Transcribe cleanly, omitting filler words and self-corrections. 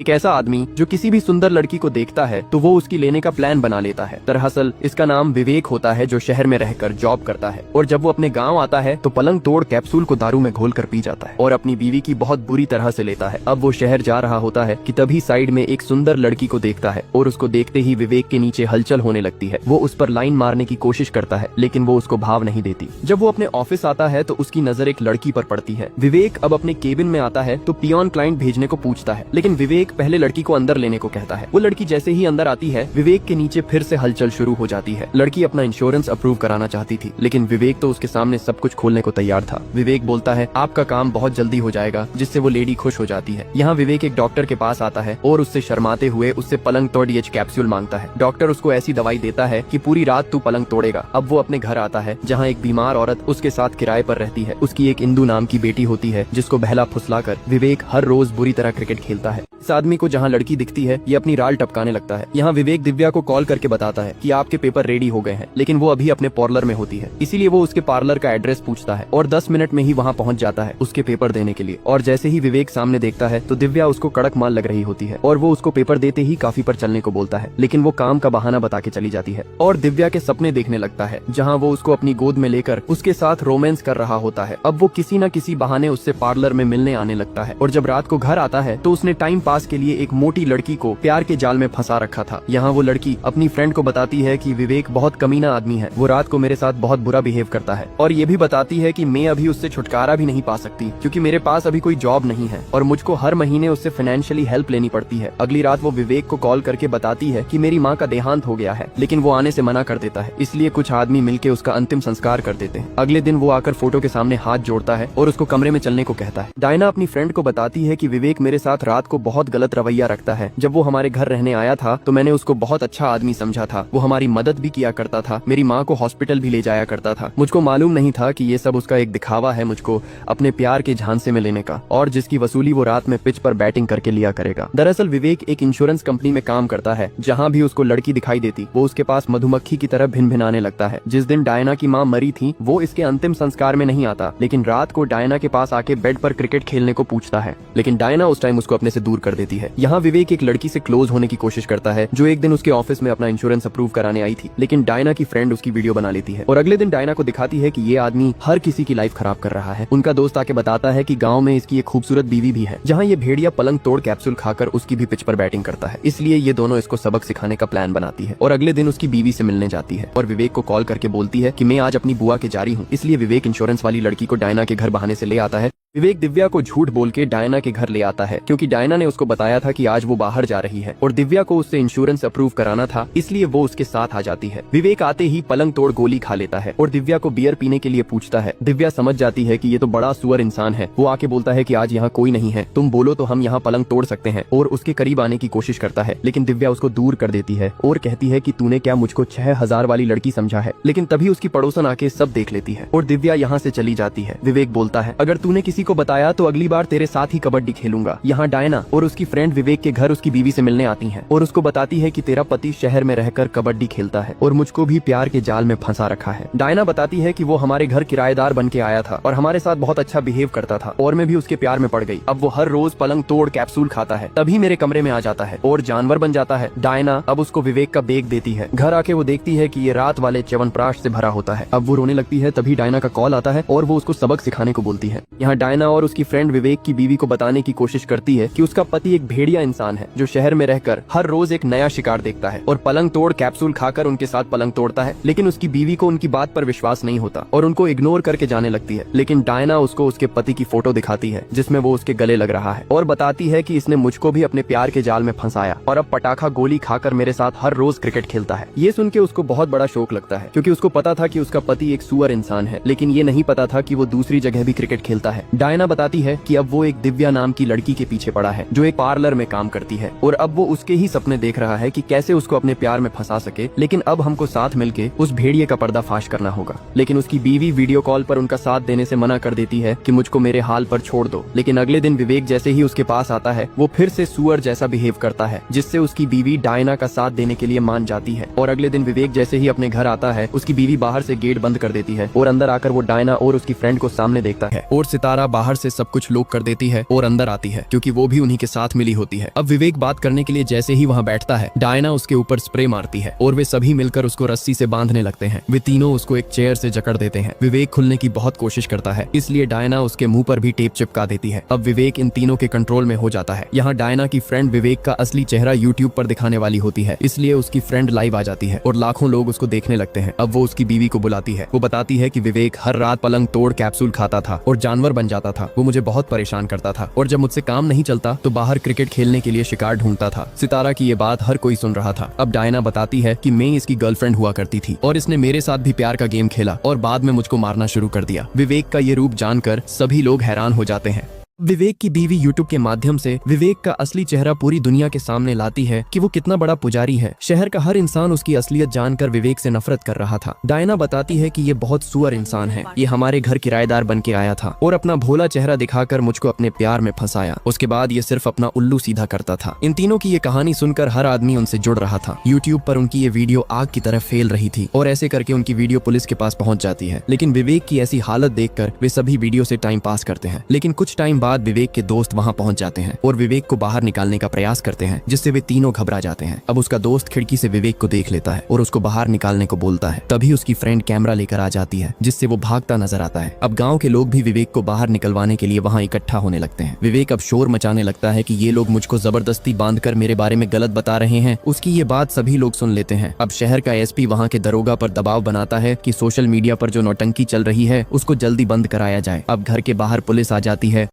एक ऐसा आदमी जो किसी भी सुंदर लड़की को देखता है तो वो उसकी लेने का प्लान बना लेता है। दरअसल इसका नाम विवेक होता है, जो शहर में रहकर जॉब करता है और जब वो अपने गांव आता है तो पलंग तोड़ कैप्सूल को दारू में घोलकर पी जाता है और अपनी बीवी की बहुत बुरी तरह से लेता है। अब वो शहर जा रहा होता है कि तभी साइड में एक सुंदर लड़की को देखता है और उसको देखते ही विवेक के नीचे हलचल होने लगती है। वो उस पर लाइन मारने की कोशिश करता है लेकिन वो उसको भाव नहीं देती। जब वो अपने ऑफिस आता है तो उसकी नजर एक लड़की पर पड़ती है। विवेक अब अपने केबिन में आता है तो पियोन क्लाइंट भेजने को पूछता है, लेकिन विवेक पहले लड़की को अंदर लेने को कहता है। वो लड़की जैसे ही अंदर आती है विवेक के नीचे फिर से हलचल शुरू हो जाती है। लड़की अपना इंश्योरेंस अप्रूव कराना चाहती थी लेकिन विवेक तो उसके सामने सब कुछ खोलने को तैयार था। विवेक बोलता है आपका काम बहुत जल्दी हो जाएगा, जिससे वो लेडी खुश हो जाती है। यहाँ विवेक एक डॉक्टर के पास आता है और उससे शर्माते हुए उससे पलंग तोड़ डीएच कैप्सूल मांगता है। डॉक्टर उसको ऐसी दवाई देता है कि पूरी रात तू पलंग तोड़ेगा। अब वो अपने घर आता है जहाँ एक बीमार औरत उसके साथ किराए पर रहती है। उसकी एक इंदु नाम की बेटी होती है जिसको बहला फुसलाकर विवेक हर रोज बुरी तरह क्रिकेट खेलता है। इस आदमी को जहाँ लड़की दिखती है ये अपनी राल टपकाने लगता है। यहाँ विवेक दिव्या को कॉल करके बताता है कि आपके पेपर रेडी हो गए हैं, लेकिन वो अभी अपने पार्लर में होती है। इसीलिए वो उसके पार्लर का एड्रेस पूछता है और 10 मिनट में ही वहाँ पहुँच जाता है उसके पेपर देने के लिए। और जैसे ही विवेक सामने देखता है तो दिव्या उसको कड़क माल लग रही होती है और वो उसको पेपर देते ही काफी पर चलने को बोलता है, लेकिन वो काम का बहाना बता के चली जाती है और दिव्या के सपने देखने लगता है जहाँ वो उसको अपनी गोद में लेकर उसके साथ रोमांस कर रहा होता है। अब वो किसी न किसी बहाने उससे पार्लर में मिलने आने लगता है और जब रात को घर आता है तो उसने टाइम पास के लिए एक मोटी लड़की को प्यार के जाल में फंसा रखा था। यहाँ वो लड़की अपनी फ्रेंड को बताती है कि विवेक बहुत कमीना आदमी है, वो रात को मेरे साथ बहुत बुरा बिहेव करता है और ये भी बताती है कि मैं अभी उससे छुटकारा भी नहीं पा सकती क्योंकि मेरे पास अभी कोई जॉब नहीं है और मुझको हर महीने उससे फाइनेंशियली हेल्प लेनी पड़ती है। अगली रात वो विवेक को कॉल करके बताती है कि मेरी माँ का देहांत हो गया है, लेकिन वो आने से मना कर देता है। इसलिए कुछ आदमी मिलकर उसका अंतिम संस्कार कर देते हैं। अगले दिन वो आकर फोटो के सामने हाथ जोड़ता है और उसको कमरे में चलने को कहता है। डायना अपनी फ्रेंड को बताती है कि विवेक मेरे साथ रात को बहुत गलत रवैया रखता है। जब वो हमारे घर रहने आया था तो मैंने उसको बहुत अच्छा आदमी समझा था। वो हमारी मदद भी किया करता था, मेरी माँ को हॉस्पिटल भी ले जाया करता था। मुझको मालूम नहीं था कि ये सब उसका एक दिखावा है मुझको अपने प्यार के झांसे में लेने का, और जिसकी वसूली वो रात में पिच पर बैटिंग करके लिया करेगा। दरअसल विवेक एक इंश्योरेंस कंपनी में काम करता है। जहाँ भी उसको लड़की दिखाई देती वो उसके पास मधुमक्खी की तरह भिन भिनाने लगता है। जिस दिन डायना की माँ मरी थी वो इसके अंतिम संस्कार में नहीं आता, लेकिन रात को डायना के पास आके बेड पर क्रिकेट खेलने को पूछता है, लेकिन डायना उस टाइम उसको अपने से दूर कर देती है। यहाँ विवेक एक लड़की से क्लोज होने की कोशिश करता है जो एक दिन उसके ऑफिस में अपना इंश्योरेंस अप्रूव कराने आई थी, लेकिन डायना की फ्रेंड उसकी वीडियो बना लेती है और अगले दिन डायना को दिखाती है कि ये आदमी हर किसी की लाइफ खराब कर रहा है। उनका दोस्त आके बताता है कि गांव में इसकी एक खूबसूरत बीवी भी है, जहां ये भेड़िया पलंग तोड़ कैप्सूल खाकर उसकी भी पिच पर बैटिंग करता है। इसलिए ये दोनों इसको सबक सिखाने का प्लान बनाती है और अगले दिन उसकी बीवी से मिलने जाती है और विवेक को कॉल करके बोलती है कि मैं आज अपनी बुआ के जा रही हूँ। इसलिए विवेक इंश्योरेंस वाली लड़की को डायना के घर बहाने से ले आता है। विवेक दिव्या को झूठ बोल के डायना के घर ले आता है क्योंकि डायना ने उसको बताया था कि आज वो बाहर जा रही है और दिव्या को उससे इंश्योरेंस अप्रूव कराना था, इसलिए वो उसके साथ आ जाती है। विवेक आते ही पलंग तोड़ गोली खा लेता है और दिव्या को बियर पीने के लिए पूछता है। दिव्या समझ जाती है कि ये तो बड़ा सुअर इंसान है। वो आके बोलता है कि आज यहाँ कोई नहीं है, तुम बोलो तो हम यहाँ पलंग तोड़ सकते हैं, और उसके करीब आने की कोशिश करता है, लेकिन दिव्या उसको दूर कर देती है और कहती है कि तूने क्या मुझको 6000 वाली लड़की समझा है। लेकिन तभी उसकी पड़ोसन आके सब देख लेती है और दिव्या यहाँ से चली जाती है। विवेक बोलता है अगर तूने किसी को बताया तो अगली बार तेरे साथ ही कबड्डी खेलूंगा। यहाँ डायना और उसकी फ्रेंड विवेक के घर उसकी बीवी से मिलने आती हैं और उसको बताती है कि तेरा पति शहर में रहकर कबड्डी खेलता है और मुझको भी प्यार के जाल में फंसा रखा है। डायना बताती है कि वो हमारे घर किराएदार बन के आया था और हमारे साथ बहुत अच्छा बिहेव करता था और मैं भी उसके प्यार में पड़ गई। अब वो हर रोज पलंग तोड़ कैप्सूल खाता है, तभी मेरे कमरे में आ जाता है और जानवर बन जाता है। डायना अब उसको विवेक का बेग देती है। घर आके वो देखती है कि ये रात वाले च्यवनप्राश से भरा होता है। अब वो रोने लगती है, तभी डायना का कॉल आता है और वो उसको सबक सिखाने को बोलती है। यहाँ डायना और उसकी फ्रेंड विवेक की बीवी को बताने की कोशिश करती है कि उसका पति एक भेड़िया इंसान है जो शहर में रहकर हर रोज एक नया शिकार देखता है और पलंग तोड़ कैप्सूल खाकर उनके साथ पलंग तोड़ता है, लेकिन उसकी बीवी को उनकी बात पर विश्वास नहीं होता और उनको इग्नोर करके जाने लगती है। लेकिन डायना उसको उसके पति की फोटो दिखाती है जिसमें वो उसके गले लग रहा है और बताती है कि इसने मुझको भी अपने प्यार के जाल में फंसाया और अब पटाखा गोली खाकर मेरे साथ हर रोज क्रिकेट खेलता है। ये सुन के उसको बहुत बड़ा शौक लगता है क्योंकि उसको पता था कि उसका पति एक सुअर इंसान है, लेकिन ये नहीं पता था कि वो दूसरी जगह भी क्रिकेट खेलता है। डायना बताती है कि अब वो एक दिव्या नाम की लड़की के पीछे पड़ा है जो एक पार्लर में काम करती है और अब वो उसके ही सपने देख रहा है कि कैसे उसको अपने प्यार में फंसा सके, लेकिन अब हमको साथ मिलके उस भेड़िए का पर्दाफाश करना होगा। लेकिन उसकी बीवी वीडियो कॉल पर उनका साथ देने से मना कर देती है कि मुझको मेरे हाल पर छोड़ दो। लेकिन अगले दिन विवेक जैसे ही उसके पास आता है वो फिर से सुअर जैसा बिहेव करता है, जिससे उसकी बीवी डायना का साथ देने के लिए मान जाती है। और अगले दिन विवेक जैसे ही अपने घर आता है उसकी बीवी बाहर से गेट बंद कर देती है और अंदर आकर वो डायना और उसकी फ्रेंड को सामने देखता है और सितारा सितारा बाहर से सब कुछ लॉक कर देती है और अंदर आती है क्योंकि वो भी उन्हीं के साथ मिली होती है। अब विवेक बात करने के लिए जैसे ही वहाँ बैठता है, डायना उसके ऊपर स्प्रे मारती है और वे सभी मिलकर उसको रस्सी से बांधने लगते हैं। वे तीनों उसको एक चेयर से जकड़ देते हैं। विवेक खुलने की बहुत कोशिश करता है, इसलिए डायना उसके मुंह पर भी टेप चिपका देती है। अब विवेक इन तीनों के कंट्रोल में हो जाता है। यहाँ डायना की फ्रेंड विवेक का असली चेहरा यूट्यूब पर दिखाने वाली होती है, इसलिए उसकी फ्रेंड लाइव आ जाती है और लाखों लोग उसको देखने लगते हैं। अब वो उसकी बीवी को बुलाती है। वो बताती है कि विवेक हर रात पलंग तोड़ कैप्सूल खाता था और जानवर बन जाता था। वो मुझे बहुत परेशान करता था और जब मुझसे काम नहीं चलता तो बाहर क्रिकेट खेलने के लिए शिकार ढूंढता था। सितारा की ये बात हर कोई सुन रहा था। अब डायना बताती है कि मैं इसकी गर्लफ्रेंड हुआ करती थी और इसने मेरे साथ भी प्यार का गेम खेला और बाद में मुझको मारना शुरू कर दिया। विवेक का ये रूप जानकर सभी लोग हैरान हो जाते हैं। विवेक की बीवी यूट्यूब के माध्यम से विवेक का असली चेहरा पूरी दुनिया के सामने लाती है कि वो कितना बड़ा पुजारी है। शहर का हर इंसान उसकी असलियत जानकर विवेक से नफरत कर रहा था। डायना बताती है कि ये बहुत सुअर इंसान है, ये हमारे घर किराएदार बन के आया था और अपना भोला चेहरा दिखाकर मुझको अपने प्यार में फंसाया। उसके बाद ये सिर्फ अपना उल्लू सीधा करता था। इन तीनों की ये कहानी सुनकर हर आदमी उनसे जुड़ रहा था। यूट्यूब पर उनकी ये वीडियो आग की तरह फैल रही थी और ऐसे करके उनकी वीडियो पुलिस के पास पहुंच जाती है। लेकिन विवेक की ऐसी हालत देखकर वे सभी वीडियो से टाइम पास करते हैं। लेकिन कुछ टाइम बाद विवेक के दोस्त वहां पहुंच जाते हैं और विवेक को बाहर निकालने का प्रयास करते हैं, जिससे वे तीनों घबरा जाते हैं। अब उसका दोस्त खिड़की से विवेक को देख लेता है और उसको बाहर निकालने को बोलता है। तभी उसकी फ्रेंड कैमरा लेकर आ जाती है, जिससे वो भागता नजर आता है। अब गांव के लोग भी विवेक को बाहर निकलवाने के लिए वहां इकट्ठा होने लगते हैं। विवेक अब शोर मचाने लगता है कि ये लोग मुझको जबरदस्ती बांधकर मेरे बारे में गलत बता रहे हैं। उसकी ये बात सभी लोग सुन लेते हैं। अब शहर का एसपी वहां के दरोगा पर दबाव बनाता है कि सोशल मीडिया पर जो नौटंकी चल रही है उसको जल्दी बंद कराया जाए। अब घर के बाहर पुलिस आ जाती है